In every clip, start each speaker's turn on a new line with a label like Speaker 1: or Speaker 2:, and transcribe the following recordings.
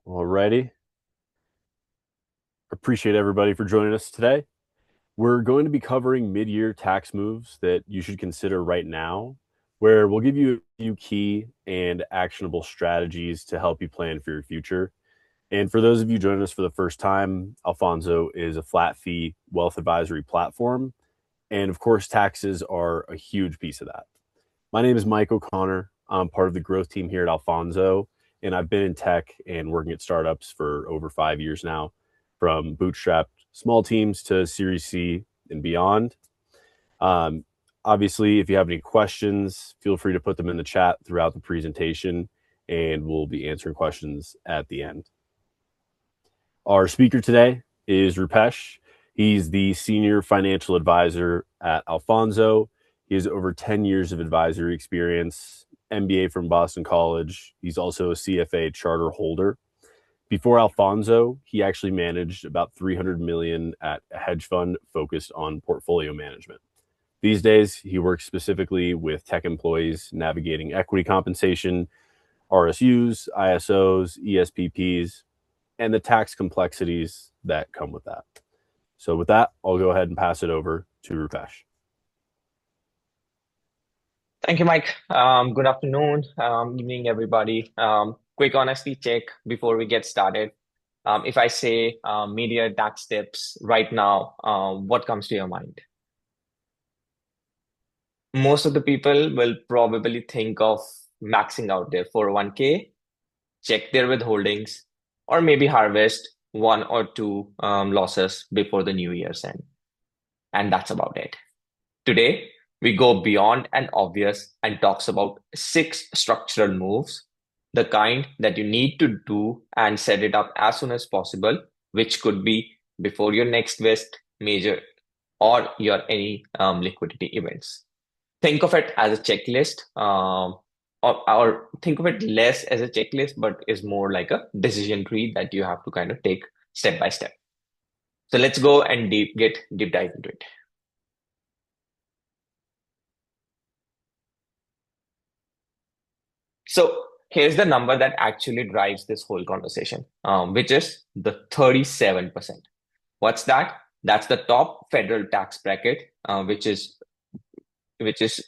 Speaker 1: Alrighty. Appreciate everybody for joining us today. We're going to be covering mid-year tax moves that you should consider right now, where we'll give you a few key and actionable strategies to help you plan for your future. And for those of you joining us for the first time, Alfonso is a flat fee wealth advisory platform. And of course, taxes are a huge piece of that. My name is Mike O'Connor. I'm part of the growth team here at Alfonso, and I've been in tech and working at startups for over 5 years now, from bootstrapped small teams to Series C and beyond. Um, Obviously, if you have any questions, feel free to put them in the chat throughout the presentation, and we'll be answering questions at the end. Our speaker today is Rupesh. He's the senior financial advisor at Alfonso. He has over 10 years of advisory experience, MBA from Boston College. He's also a CFA charter holder. Before Alfonso, he actually managed about 300 million at a hedge fund focused on portfolio management. These days, he works specifically with tech employees navigating equity compensation, RSUs, ISOs, ESPPs, and the tax complexities that come with that. So with that, I'll go ahead and pass it over to Rupesh.
Speaker 2: Thank you, Mike. Good afternoon, evening, everybody. Quick honesty check before we get started. If I say media tax tips right now, what comes to your mind? Most of the people will probably think of maxing out their 401k, check their withholdings, or maybe harvest one or two losses before the new year's end. And that's about it. Today, we go beyond an obvious and talks about 6 structural moves, the kind that you need to do and set it up as soon as possible, which could be before your next vest major or your any liquidity events. Think of it as a checklist, or think of it less as a checklist, but is more like a decision tree that you have to kind of take step by step. So let's go and get deep dive into it. So here's the number that actually drives this whole conversation, which is the 37%. What's that? That's the top federal tax bracket, which is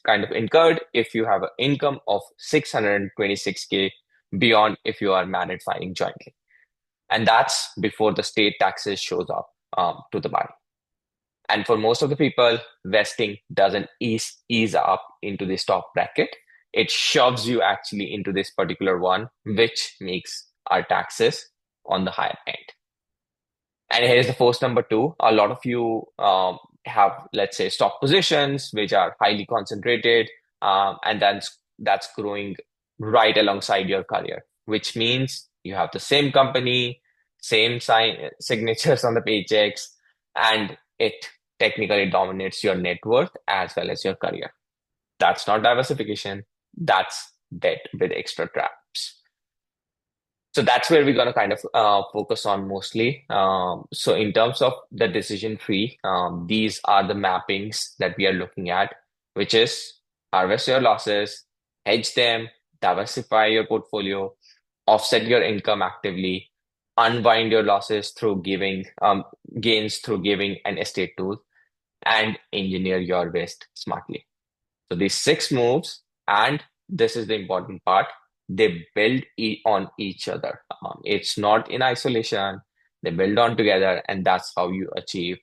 Speaker 2: kind of incurred if you have an income of 626K beyond if you are married filing jointly. And that's before the state taxes shows up to the body. And for most of the people, vesting doesn't ease up into this top bracket. It shoves you actually into this particular one, which makes our taxes on the higher end. And here's the force number two. A lot of you have, let's say, stock positions, which are highly concentrated, and that's growing right alongside your career, which means you have the same company, same signatures on the paychecks, and it technically dominates your net worth as well as your career. That's not diversification. That's debt with extra traps. So that's where we're going to kind of focus on mostly. So in terms of the decision tree, these are the mappings that we are looking at, which is harvest your losses, hedge them, diversify your portfolio, offset your income actively, unwind your losses through giving gains through giving an estate tool, and engineer your waste smartly. So these 6 moves, and this is the important part, they build on each other. It's not in isolation. They build on together, and that's how you achieve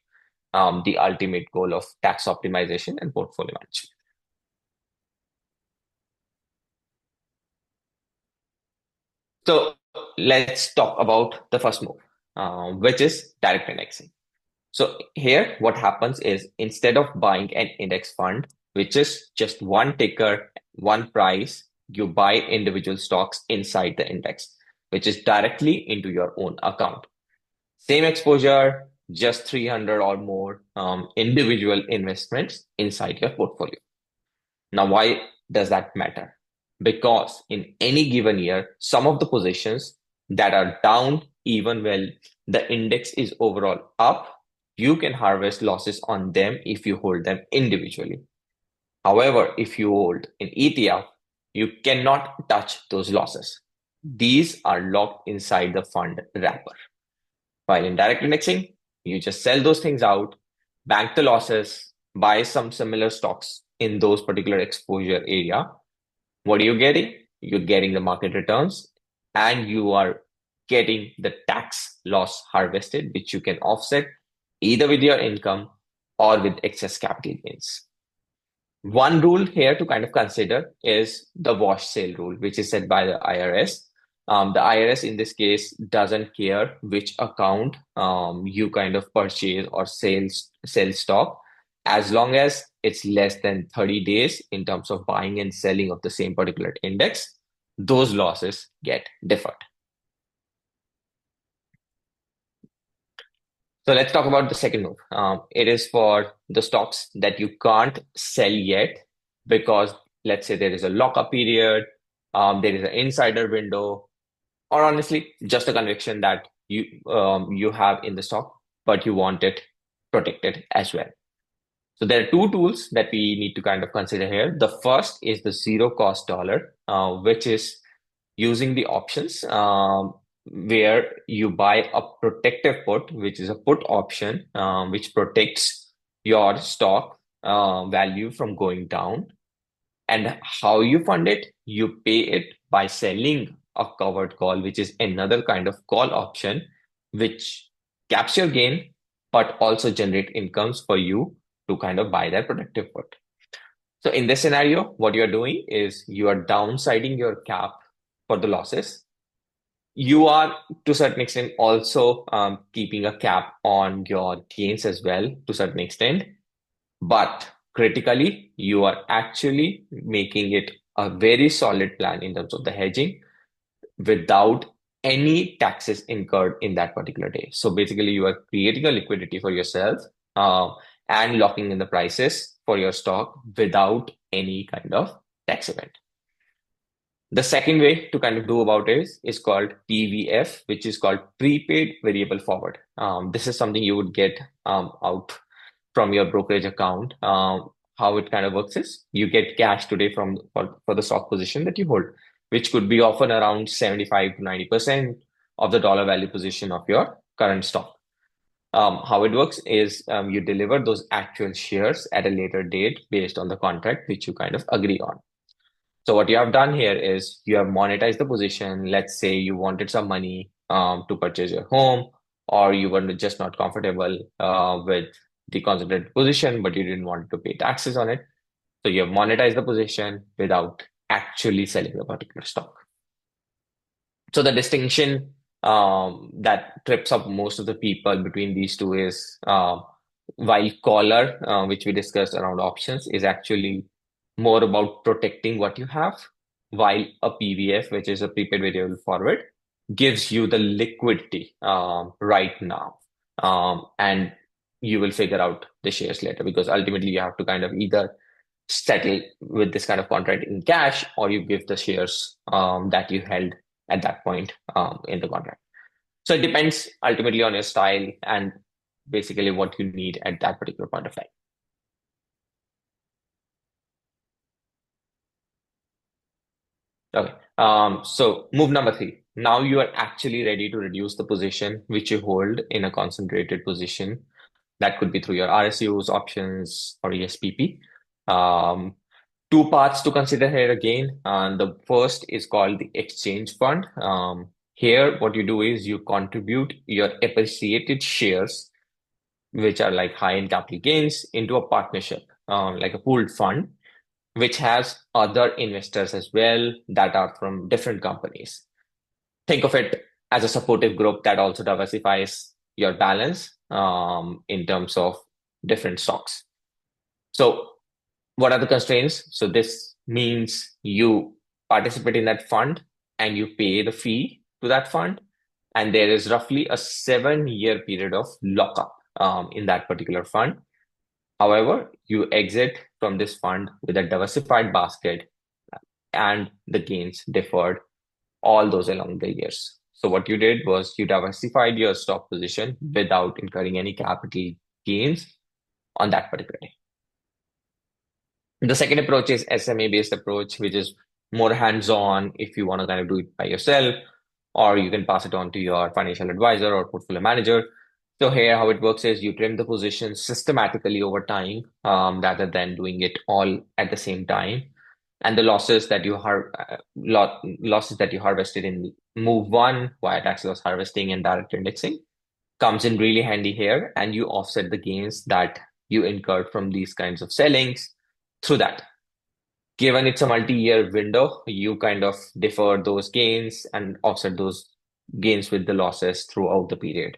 Speaker 2: the ultimate goal of tax optimization and portfolio management. So let's talk about the first move, which is direct indexing. So here, what happens is instead of buying an index fund, which is just one ticker, one price, you buy individual stocks inside the index, which is directly into your own account. Same exposure, just 300 or more individual investments inside your portfolio. Now, why does that matter? Because in any given year, some of the positions that are down, even while the index is overall up, you can harvest losses on them if you hold them individually. However, if you hold an ETF, you cannot touch those losses. these are locked inside the fund wrapper. While in direct indexing, you just sell those things out, bank the losses, buy some similar stocks in those particular exposure area. What are you getting? You're getting the market returns and you are getting the tax loss harvested, which you can offset either with your income or with excess capital gains. One rule here to kind of consider is the wash sale rule, which is set by the IRS. The IRS in this case doesn't care which account you kind of purchase or sell stock, as long as it's less than 30 days in terms of buying and selling of the same particular index, those losses get deferred. So let's talk about the second move. It is for the stocks that you can't sell yet because let's say there is a lockup period, there is an insider window, or honestly, just a conviction that you have in the stock, but you want it protected as well. So there are two tools that we need to kind of consider here. The first is the zero cost dollar, which is using the options where you buy a protective put, which is a put option, which protects your stock value from going down. And how you fund it, you pay it by selling a covered call, which is another kind of call option, which caps your gain, but also generate incomes for you to kind of buy that protective put. So in this scenario, what you're doing is you are downsizing your cap for the losses. You are, to a certain extent, also keeping a cap on your gains as well, to a certain extent. But critically, you are actually making it a very solid plan in terms of the hedging without any taxes incurred in that particular day. So basically, you are creating a liquidity for yourself uh, and locking in the prices for your stock without any kind of tax event. The second way to kind of do about it is called PVF, which is called prepaid variable forward. This is something you would get out from your brokerage account. How it kind of works is you get cash today for the stock position that you hold, which could be often around 75 to 90% of the dollar value position of your current stock. How it works is you deliver those actual shares at a later date based on the contract which you kind of agree on. So what you have done here is you have monetized the position. Let's say you wanted some money to purchase your home, or you were just not comfortable with the concentrated position, but you didn't want to pay taxes on it. So you have monetized the position without actually selling the particular stock. So the distinction that trips up most of the people between these two is while collar, which we discussed around options, is actually more about protecting what you have, while a PVF, which is a prepaid variable forward, gives you the liquidity right now. And you will figure out the shares later because ultimately you have to kind of either settle with this kind of contract in cash or you give the shares that you held at that point in the contract. So it depends ultimately on your style and basically what you need at that particular point of time. Okay. So move number three. Now you are actually ready to reduce the position which you hold in a concentrated position. That could be through your RSUs, options, or ESPP. Um, Two parts to consider here again. The first is called the exchange fund. Here, what you do is you contribute your appreciated shares, which are like high in capital gains, into a partnership, like a pooled fund, which has other investors as well that are from different companies. Think of it as a supportive group that also diversifies your balance in terms of different stocks. So what are the constraints? So this means you participate in that fund and you pay the fee to that fund. And there is roughly a 7-year period of lockup in that particular fund. However, you exit from this fund with a diversified basket and the gains deferred all those along the years. So what you did was you diversified your stock position without incurring any capital gains on that particular day. The second approach is SMA based approach, which is more hands-on if you want to kind of do it by yourself, or you can pass it on to your financial advisor or portfolio manager. So here, how it works is you trim the positions systematically over time, rather than doing it all at the same time. And the losses that you harvested in move one via tax loss harvesting and direct indexing comes in really handy here, and you offset the gains that you incurred from these kinds of sellings through that. Given it's a multi-year window, you kind of defer those gains and offset those gains with the losses throughout the period.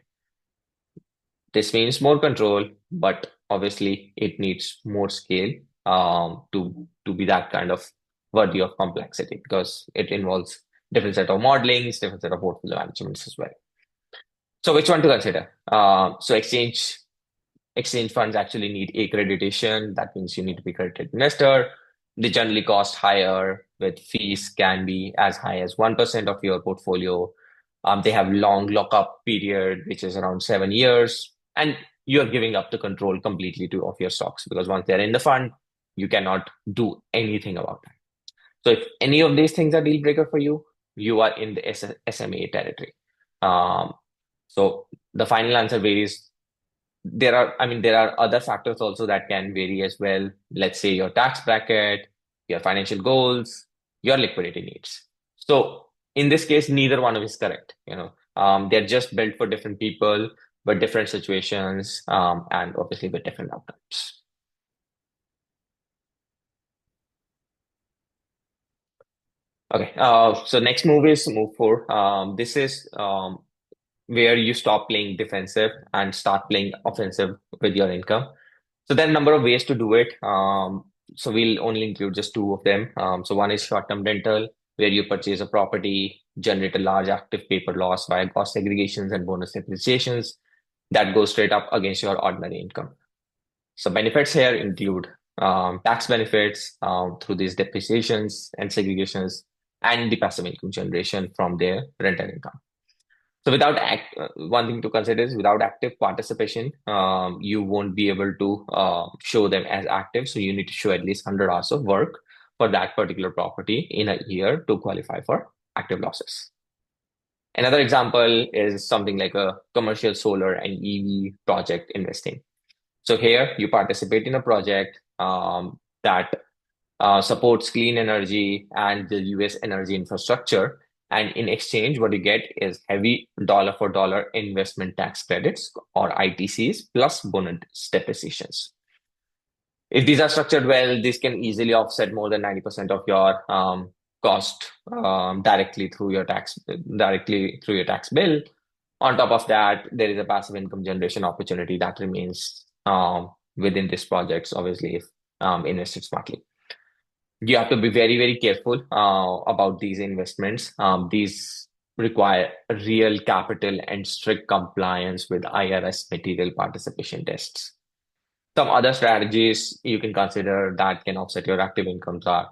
Speaker 2: This means more control, but obviously it needs more scale to be that kind of worthy of complexity, because it involves different set of modelings, different set of portfolio managements as well. So which one to consider? So exchange funds actually need accreditation. That means you need to be accredited investor. They generally cost higher, with fees can be as high as 1% of your portfolio. They have long lockup period, which is around 7 years, and you're giving up the control completely of your stocks, because once they're in the fund, you cannot do anything about that. So if any of these things are deal breaker for you, you are in the SMA territory. Um, so the final answer varies. There are other factors also that can vary as well. Let's say your tax bracket, your financial goals, your liquidity needs. So in this case, neither one of is correct. They're just built for different people, but different situations, and obviously with different outcomes. Okay. So next move is move four. This is where you stop playing defensive and start playing offensive with your income. So there are a number of ways to do it. So we'll only include just two of them. So one is short-term rental, where you purchase a property, generate a large active paper loss via cost segregations and bonus depreciations that go straight up against your ordinary income. So benefits here include tax benefits through these depreciations and segregations, and the passive income generation from their rental income. So one thing to consider is without active participation, you won't be able to show them as active. So you need to show at least 100 hours of work for that particular property in a year to qualify for active losses. Another example is something like a commercial solar and EV project investing. So here you participate in a project that supports clean energy and the US energy infrastructure. And in exchange, what you get is heavy dollar for dollar investment tax credits, or ITCs, plus bonus depreciations. If these are structured well, this can easily offset more than 90% of your cost directly through your tax bill. On top of that, there is a passive income generation opportunity that remains within these projects, obviously, if invested smartly. You have to be very, very careful about these investments. These require real capital and strict compliance with IRS material participation tests. Some other strategies you can consider that can offset your active incomes are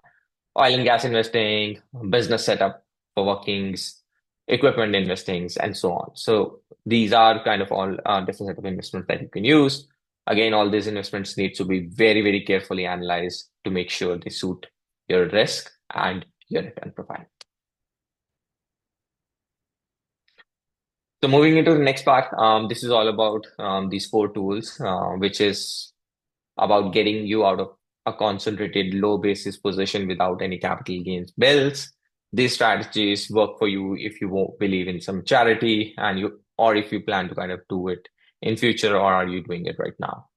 Speaker 2: oil and gas investing, business setup for workings, equipment investings, and so on. So these are kind of all different set of investments that you can use. Again, all these investments need to be very, very carefully analyzed to make sure they suit your risk and your return profile. So moving into the next part, this is all about these four tools, which is about getting you out of a concentrated low basis position without any capital gains bills. These strategies work for you if you won't believe in some charity or if you plan to kind of do it in future, or are you doing it right now?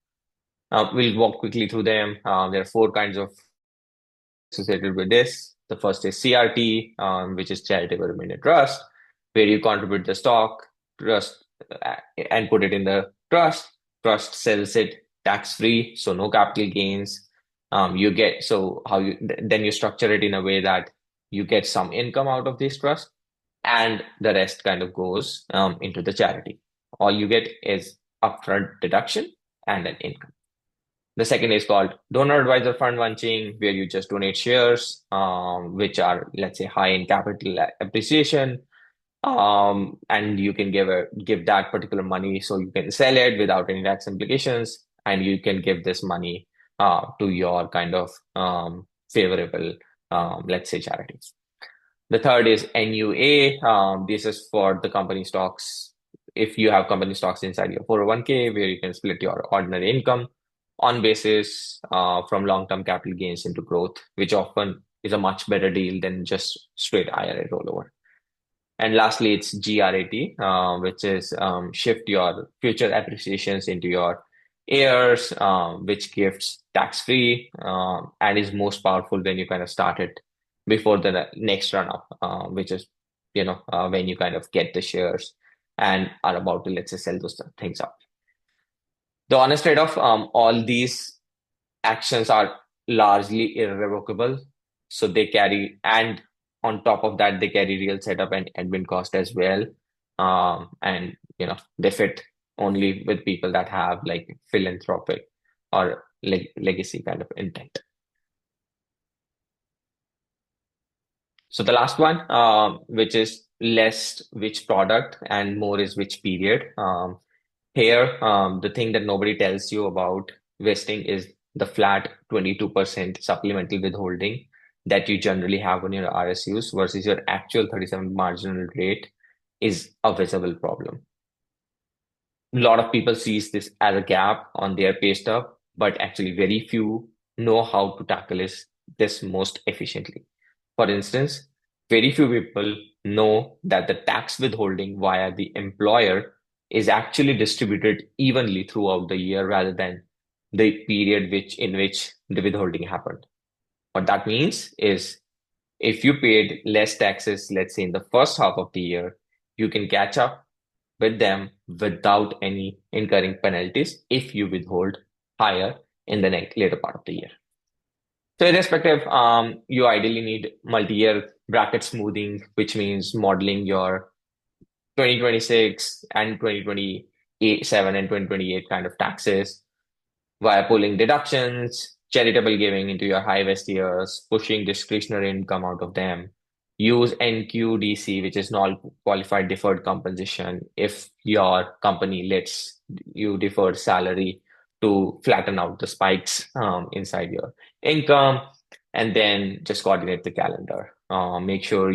Speaker 2: We'll walk quickly through them. There are four kinds of associated with this. The first is CRT, which is charitable remainder trust, where you contribute the stock, trust, and put it in the trust. Trust sells it tax free, so no capital gains. Then you structure it in a way that you get some income out of this trust, and the rest kind of goes into the charity. All you get is upfront deduction and an income. The second is called donor advisor fund bunching, where you just donate shares, which are, let's say, high in capital appreciation, and you can give that particular money, so you can sell it without any tax implications, and you can give this money to your kind of favorable let's say charities. The third is NUA. This is for the company stocks. If you have company stocks inside your 401k, where you can split your ordinary income on basis from long-term capital gains into growth, which often is a much better deal than just straight IRA rollover. And lastly, it's GRAT, which is shift your future appreciations into your heirs, which gifts tax-free and is most powerful when you kind of start it before the next run up, which is, when you kind of get the shares and are about to, let's say, sell those things up. The honest trade-off, all these actions are largely irrevocable. So they carry, and on top of that, they carry real setup and admin cost as well. And they fit only with people that have like philanthropic or legacy kind of intent. So the last one, which is less which product and more is which period. Here, the thing that nobody tells you about vesting is the flat 22% supplemental withholding that you generally have on your RSUs versus your actual 37 marginal rate is a visible problem. A lot of people sees this as a gap on their pay stub, but actually very few know how to tackle this most efficiently. For instance, very few people know that the tax withholding via the employer is actually distributed evenly throughout the year rather than the period in which the withholding happened. What that means is if you paid less taxes, let's say in the first half of the year, you can catch up with them without any incurring penalties if you withhold higher in the later part of the year. So irrespective, you ideally need multi-year bracket smoothing, which means modeling your 2026 and 2027 and 2028 kind of taxes via pulling deductions, charitable giving into your high vest years, pushing discretionary income out of them. Use NQDC, which is non-qualified deferred compensation, if your company lets you defer salary to flatten out the spikes inside your income, and then just coordinate the calendar. Make sure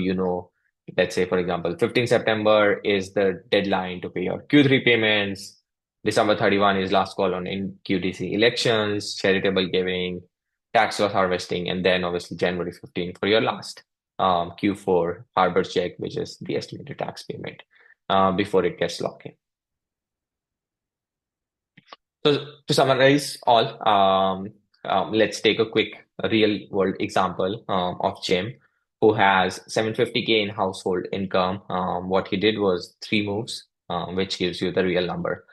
Speaker 2: let's say, for example, 15 September is the deadline to pay your Q3 payments. December 31 is last call on NQDC elections, charitable giving, tax loss harvesting, and then obviously January 15 for your last Q4 harbor check, which is the estimated tax payment before it gets locked in. So to summarize all, let's take a quick real world example of Jim, who has 750K in household income. What he did was three moves, which gives you the real number.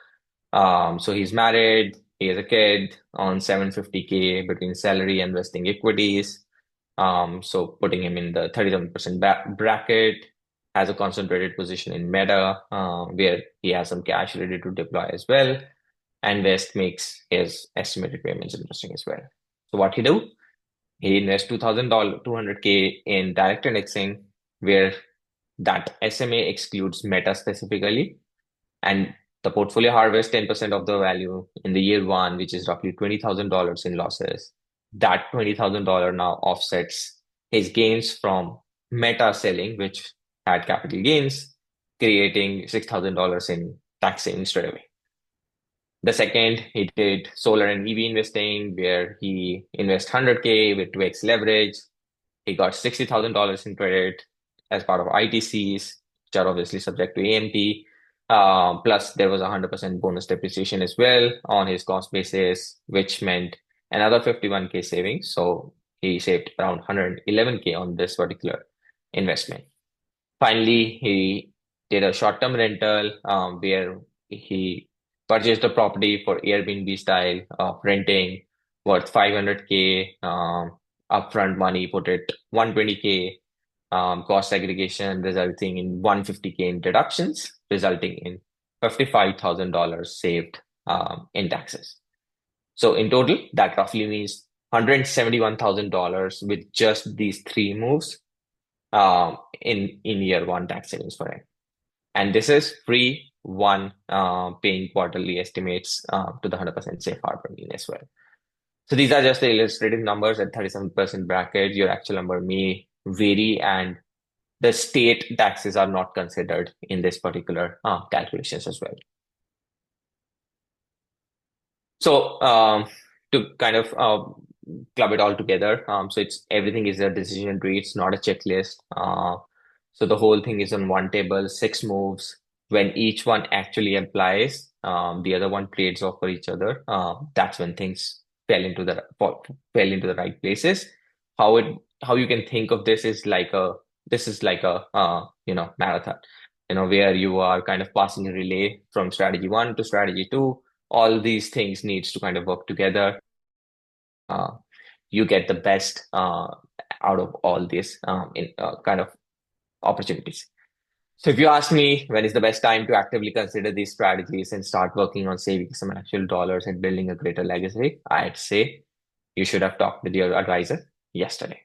Speaker 2: So he's married, he has a kid on 750K between salary and vesting equities. So putting him in the 37% bracket, has a concentrated position in Meta, where he has some cash ready to deploy as well. And West makes his estimated payments interesting as well. So what he do? He invests $200K in direct indexing, where that SMA excludes Meta specifically, and the portfolio harvests 10% of the value in the year one, which is roughly $20,000 in losses. That $20,000 now offsets his gains from Meta selling, which had capital gains, creating $6,000 in tax savings straight away. The second, he did solar and EV investing, where he invests 100K with 2x leverage. He got $60,000 in credit as part of ITCs, which are obviously subject to AMT. Plus, there was 100% bonus depreciation as well on his cost basis, which meant another 51K savings. So he saved around 111K on this particular investment. Finally, he did a short-term rental where he purchased a property for Airbnb style of renting worth 500K upfront money, put it 120K cost segregation, resulting in 150K in deductions, resulting in $55,000 saved in taxes. So in total, that roughly means $171,000 with just these three moves in year one tax savings for him. And this is free one paying quarterly estimates to the 100% safe harbor mean as well. So these are just the illustrative numbers at 37% bracket. Your actual number may vary, and the state taxes are not considered in this particular calculations as well. So to kind of club it all together, so it's everything is a decision tree. It's not a checklist. So the whole thing is on one table, six moves. When each one actually applies, the other one trades off for each other. That's when things fell into the right places. How it how you can think of this is like a marathon, where you are kind of passing a relay from strategy one to strategy two. All these things needs to kind of work together. Uh, you get the best out of all these in kind of opportunities. So if you ask me when is the best time to actively consider these strategies and start working on saving some actual dollars and building a greater legacy, I'd say you should have talked with your advisor yesterday.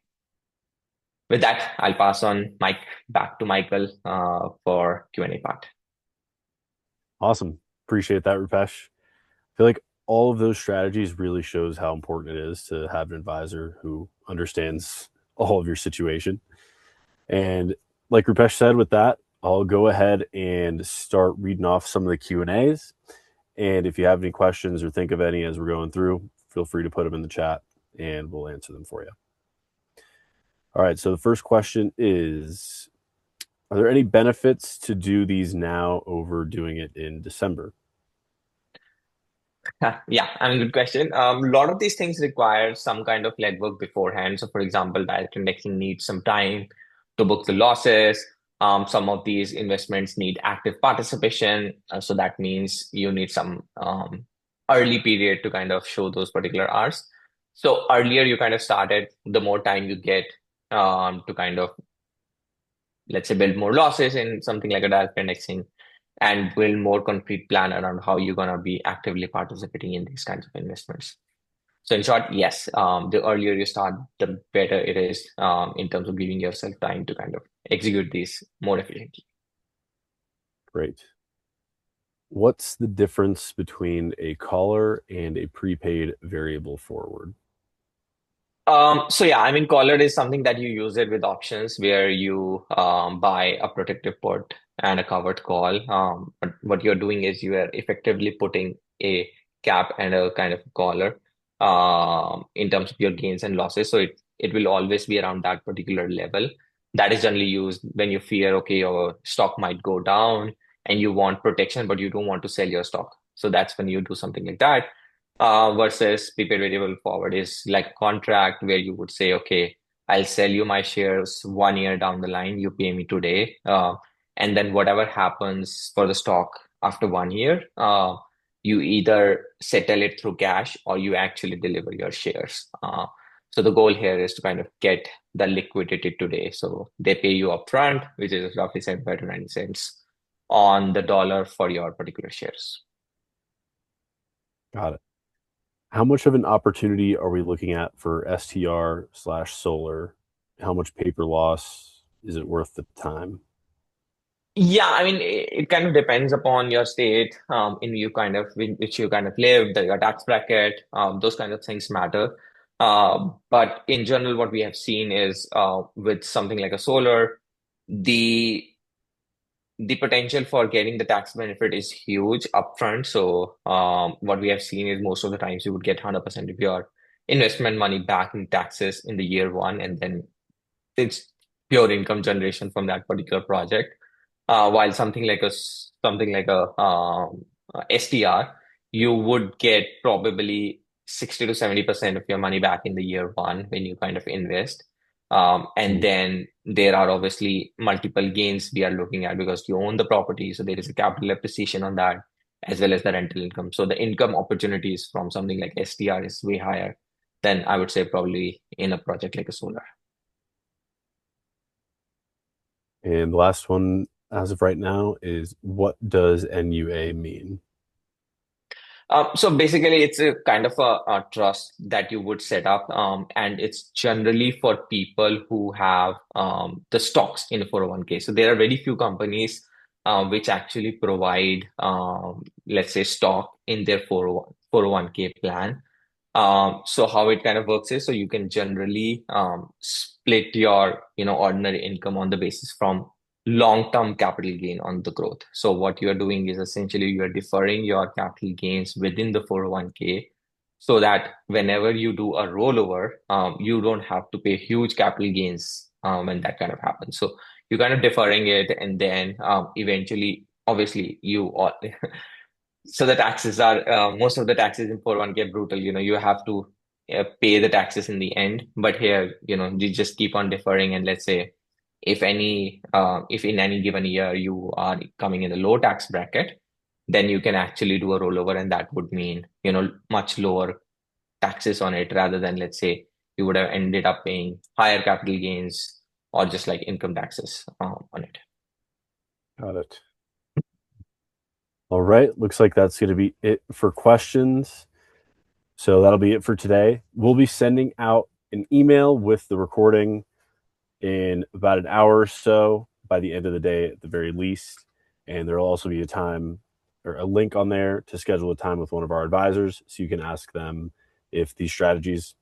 Speaker 2: With that, I'll pass on Mike back to Michael for Q&A part.
Speaker 1: Awesome. Appreciate that, Rupesh. I feel like all of those strategies really shows how important it is to have an advisor who understands all of your situation. And like Rupesh said, with that, I'll go ahead and start reading off some of the Q&As. And if you have any questions or think of any as we're going through, feel free to put them in the chat and we'll answer them for you. All right. So the first question is, are there any benefits to do these now over doing it in December?
Speaker 2: Yeah, I mean, good question. A lot of these things require some kind of legwork beforehand. So, for example, direct indexing needs some time to book the losses. Some of these investments need active participation. So that means you need some early period to kind of show those particular R's. So earlier you kind of started, the more time you get to kind of, let's say, build more losses in something like a direct indexing and build more concrete plan around how you're going to be actively participating in these kinds of investments. So in short, yes, the earlier you start, the better it is in terms of giving yourself time to kind of execute these more efficiently.
Speaker 1: Great. What's the difference between a caller and a prepaid variable forward?
Speaker 2: So yeah, I mean, collar is something that you use it with options where you buy a protective put and a covered call. But what you're doing is you are effectively putting a cap and a kind of collar in terms of your gains and losses. So it will always be around that particular level. That is generally used when you fear, okay, your stock might go down and you want protection, but you don't want to sell your stock. So that's when you do something like that versus prepaid variable forward is like a contract where you would say, okay, I'll sell you my shares 1 year down the line, you pay me today. And then whatever happens for the stock after 1 year, you either settle it through cash or you actually deliver your shares. So the goal here is to kind of get the liquidity today. So they pay you upfront, which is roughly 75 to 90 cents on the dollar for your particular shares.
Speaker 1: Got it. How much of an opportunity are we looking at for STR/solar? How much paper loss is it worth the time?
Speaker 2: Yeah, I mean, it kind of depends upon your state, in which you kind of live, your tax bracket, those kind of things matter. But in general, what we have seen is with something like a solar, the the potential for getting the tax benefit is huge upfront. So what we have seen is most of the times you would get 100% of your investment money back in taxes in the year one, and then it's pure income generation from that particular project. While something like a STR, you would get probably 60 to 70% of your money back in the year one when you kind of invest. And
Speaker 1: Mhm.
Speaker 2: then there are obviously multiple gains we are looking at because you own the property, so there is a capital appreciation on that as well as the rental income. So the income opportunities from something like STR is way higher than I would say probably in a project like a solar.
Speaker 1: And the last one, as of right now, is what does NUA mean?
Speaker 2: So basically, it's a kind of a trust that you would set up, and it's generally for people who have the stocks in a 401k. So there are very few companies which actually provide, let's say, stock in their 401k plan. So how it kind of works is, so you can generally split your, ordinary income on the basis from long-term capital gain on the growth. So what you are doing is essentially you are deferring your capital gains within the 401k so that whenever you do a rollover, you don't have to pay huge capital gains when that kind of happens. So you're kind of deferring it, and then eventually, obviously, you all so the taxes are most of the taxes in 401k are brutal. You have to pay the taxes in the end. But here, you just keep on deferring. And let's say if in any given year you are coming in the low tax bracket, then you can actually do a rollover, and that would mean, much lower taxes on it rather than, let's say, you would have ended up paying higher capital gains or just like income taxes on it.
Speaker 1: Got it. All right. Looks like that's going to be it for questions. So that'll be it for today. We'll be sending out an email with the recording in about an hour or so by the end of the day at the very least. And there'll also be a time or a link on there to schedule a time with one of our advisors so you can ask them if these strategies